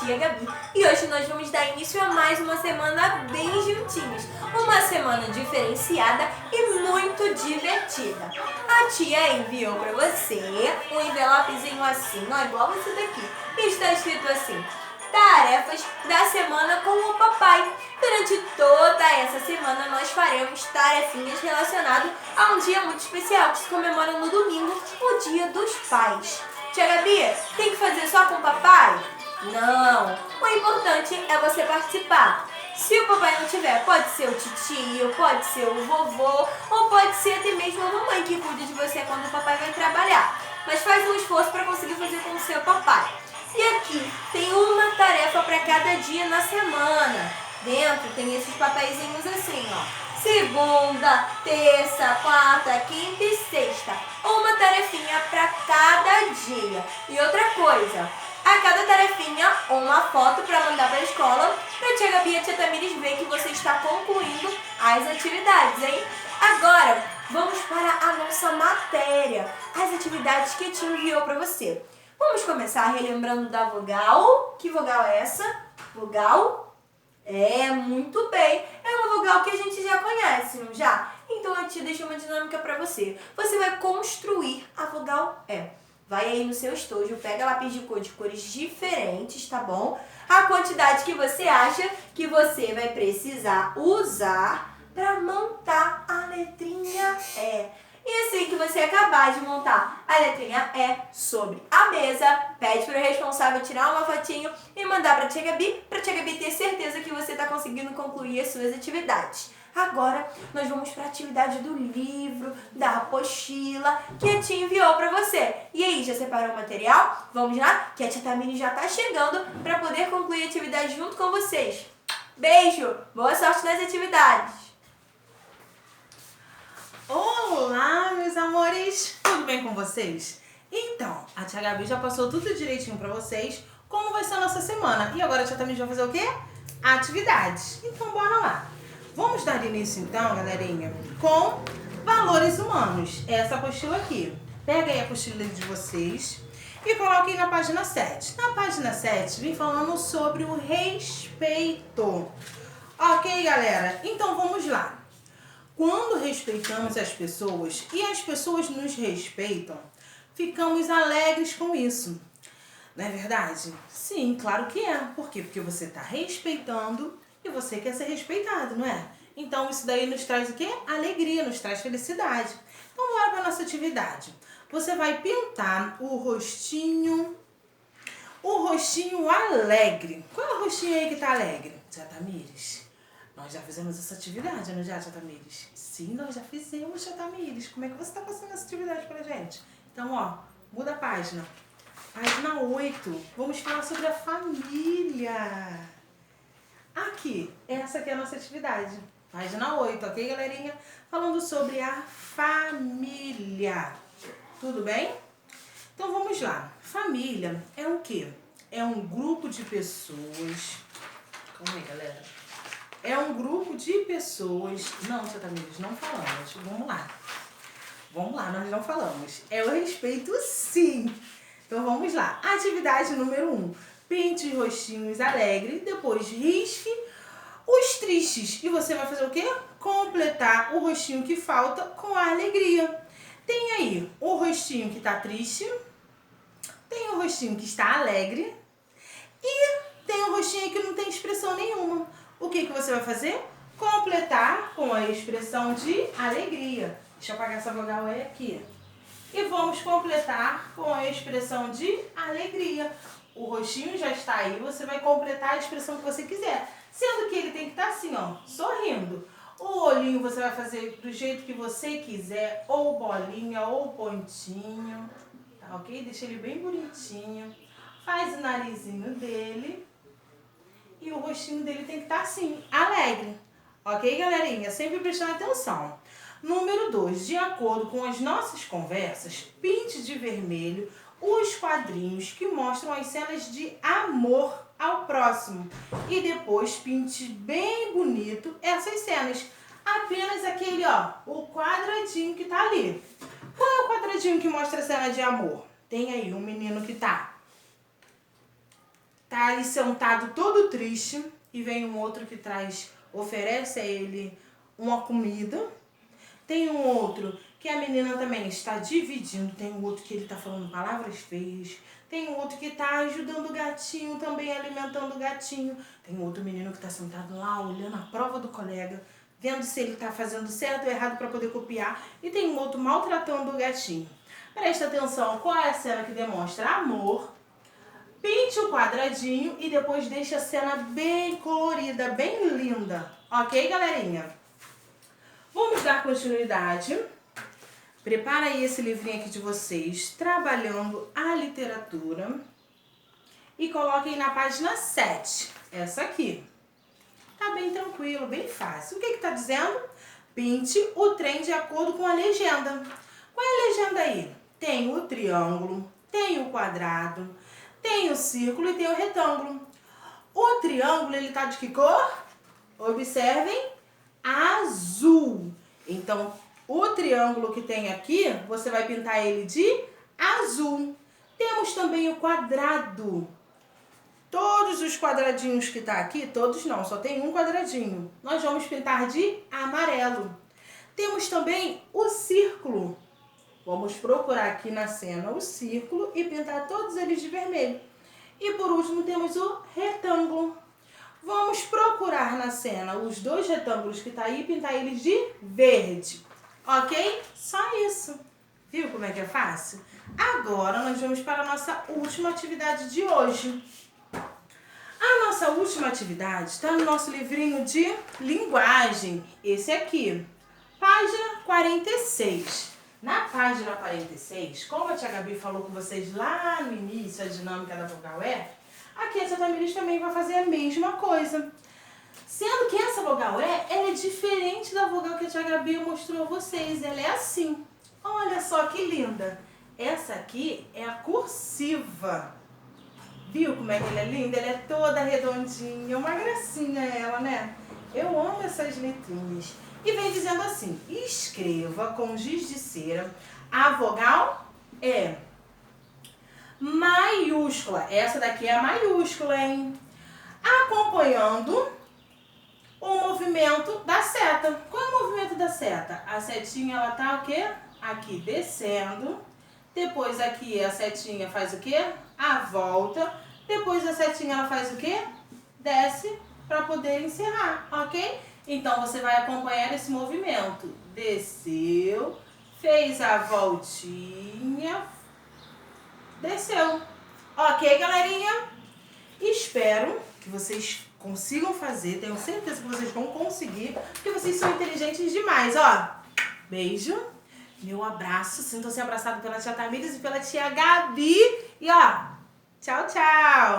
tia Gabi e hoje nós vamos dar início a mais uma semana bem juntinhos. Uma semana diferenciada e muito divertida. A tia enviou para você um envelopezinho assim, ó, igual esse daqui. E está escrito assim: tarefas da semana com o papai. Durante toda essa semana nós faremos tarefinhas relacionadas a um dia muito especial que se comemora no domingo, o Dia dos Pais. Tia Gabi, tem que fazer só com o papai? Não, o importante é você participar. Se o papai não tiver, pode ser o titio, pode ser o vovô, ou pode ser até mesmo a mamãe que cuida de você quando o papai vai trabalhar. Mas faz um esforço para conseguir fazer com o seu papai. E aqui tem uma tarefa para cada dia na semana. Dentro tem esses papeizinhos assim, ó. Segunda, terça, quarta, quinta e sexta. Uma tarefinha para cada dia. E outra coisa, a cada tarefinha, uma foto para mandar para a escola, para a tia Gabi e a tia Tamires ver que você está concluindo as atividades, hein? Agora, vamos para a nossa matéria, as atividades que a tia enviou para você. Vamos começar relembrando da vogal. Que vogal é essa? Vogal? É, muito bem. É uma vogal que a gente já conhece, não já? Então a tia deixou uma dinâmica para você. Você vai construir a vogal E. Vai aí no seu estojo, pega lápis de cor de cores diferentes, tá bom? A quantidade que você acha que você vai precisar usar para montar a letrinha E. E assim que você acabar de montar a letrinha E sobre a mesa, pede para o responsável tirar uma fotinho e mandar para a tia Gabi ter certeza que você está conseguindo concluir as suas atividades. Agora, nós vamos para a atividade do livro, da apostila, que a tia enviou para você. E aí, já separou o material? Vamos lá? Que a tia Tamires já está chegando para poder concluir a atividade junto com vocês. Beijo! Boa sorte nas atividades! Olá, meus amores! Tudo bem com vocês? Então, a tia Gabi já passou tudo direitinho pra vocês, como vai ser a nossa semana. E agora a tia Tamires vai fazer o quê? Atividades. Então, bora lá. Vamos dar início então, galerinha, com valores humanos. Essa apostila aqui. Pega aí a apostila de vocês e coloque aí na página 7. Na página 7, vem falando sobre o respeito. Ok, galera? Então, vamos lá. Quando respeitamos as pessoas e as pessoas nos respeitam, ficamos alegres com isso. Não é verdade? Sim, claro que é. Por quê? Porque você está respeitando e você quer ser respeitado, não é? Então isso daí nos traz o quê? Alegria, nos traz felicidade. Então bora para a nossa atividade. Você vai pintar o rostinho alegre. Qual é o rostinho aí que está alegre? Tia Tamires? Nós já fizemos essa atividade, não já, tia Tamires? Sim, nós já fizemos, tia Tamires. Como é que você está passando essa atividade pra gente? Então, ó, muda a página. Página 8. Vamos falar sobre a família. Aqui, essa aqui é a nossa atividade. Página 8, ok, galerinha? Falando sobre a família. Tudo bem? Então, vamos lá. Família é o quê? É um grupo de pessoas... Calma aí, galera. É um grupo de pessoas... Não, tia Tamires, não falamos. Vamos lá. Vamos lá, nós não falamos. É o respeito, sim. Então, vamos lá. Atividade número 1. Pinte os rostinhos alegres. Depois, risque os tristes. E você vai fazer o quê? Completar o rostinho que falta com a alegria. Tem aí o rostinho que está triste. Tem o rostinho que está alegre. E tem o rostinho que não tem expressão nenhuma. O que você vai fazer? Completar com a expressão de alegria. Deixa eu apagar essa vogal E aqui. E vamos completar com a expressão de alegria. O rostinho já está aí, você vai completar a expressão que você quiser. Sendo que ele tem que estar assim, ó, sorrindo. O olhinho você vai fazer do jeito que você quiser, ou bolinha, ou pontinho. Tá ok? Deixa ele bem bonitinho. Faz o narizinho dele. E o rostinho dele tem que estar assim, alegre. Ok, galerinha? Sempre prestando atenção. Número 2. De acordo com as nossas conversas, pinte de vermelho os quadrinhos que mostram as cenas de amor ao próximo. E depois pinte bem bonito essas cenas. Apenas aquele, ó, o quadradinho que tá ali. Qual é o quadradinho que mostra a cena de amor? Tem aí um menino que tá tá ali sentado todo triste e vem um outro que oferece a ele uma comida. Tem um outro que a menina também está dividindo, tem um outro que ele tá falando palavras feias, tem um outro que tá ajudando o gatinho, também alimentando o gatinho, tem um outro menino que tá sentado lá olhando a prova do colega, vendo se ele tá fazendo certo ou errado para poder copiar, e tem um outro maltratando o gatinho. Presta atenção, qual é a cena que demonstra amor? Pinte o quadradinho e depois deixa a cena bem colorida, bem linda. Ok, galerinha? Vamos dar continuidade. Prepara aí esse livrinho aqui de vocês, trabalhando a literatura. E coloquem na página 7, essa aqui. Tá bem tranquilo, bem fácil. O que que tá dizendo? Pinte o trem de acordo com a legenda. Qual é a legenda aí? Tem o triângulo, tem o quadrado, tem o círculo e tem o retângulo. O triângulo, ele tá de que cor? Observem, azul. Então, o triângulo que tem aqui, você vai pintar ele de azul. Temos também o quadrado. Todos os quadradinhos que tá aqui, todos não, só tem um quadradinho. Nós vamos pintar de amarelo. Temos também o círculo. Vamos procurar aqui na cena o círculo e pintar todos eles de vermelho. E por último temos o retângulo. Vamos procurar na cena os dois retângulos que tá aí e pintar eles de verde. Ok? Só isso. Viu como é que é fácil? Agora nós vamos para a nossa última atividade de hoje. A nossa última atividade está no nosso livrinho de linguagem. Esse aqui, página 46. Na página 46, como a tia Gabi falou com vocês lá no início, a dinâmica da vogal E, aqui a tia Tamiris também vai fazer a mesma coisa. Sendo que essa vogal E, ela é diferente da vogal que a tia Gabi mostrou a vocês. Ela é assim. Olha só que linda. Essa aqui é a cursiva. Viu como é que ela é linda? Ela é toda redondinha, uma gracinha ela, né? Eu amo essas letrinhas. E vem dizendo assim, escreva com giz de cera a vogal E. Maiúscula. Essa daqui é a maiúscula, hein? Acompanhando o movimento da seta. Qual é o movimento da seta? A setinha, ela tá o quê? Aqui descendo. Depois aqui a setinha faz o quê? A volta. Depois a setinha ela faz o quê? Desce para poder encerrar, ok? Então você vai acompanhar esse movimento. Desceu, fez a voltinha, desceu. Ok, galerinha? Espero que vocês consigam fazer. Tenho certeza que vocês vão conseguir, porque vocês são inteligentes demais, ó. Beijo. Meu abraço, sintam-se abraçados pela tia Tamires e pela tia Gabi. E ó, tchau, tchau!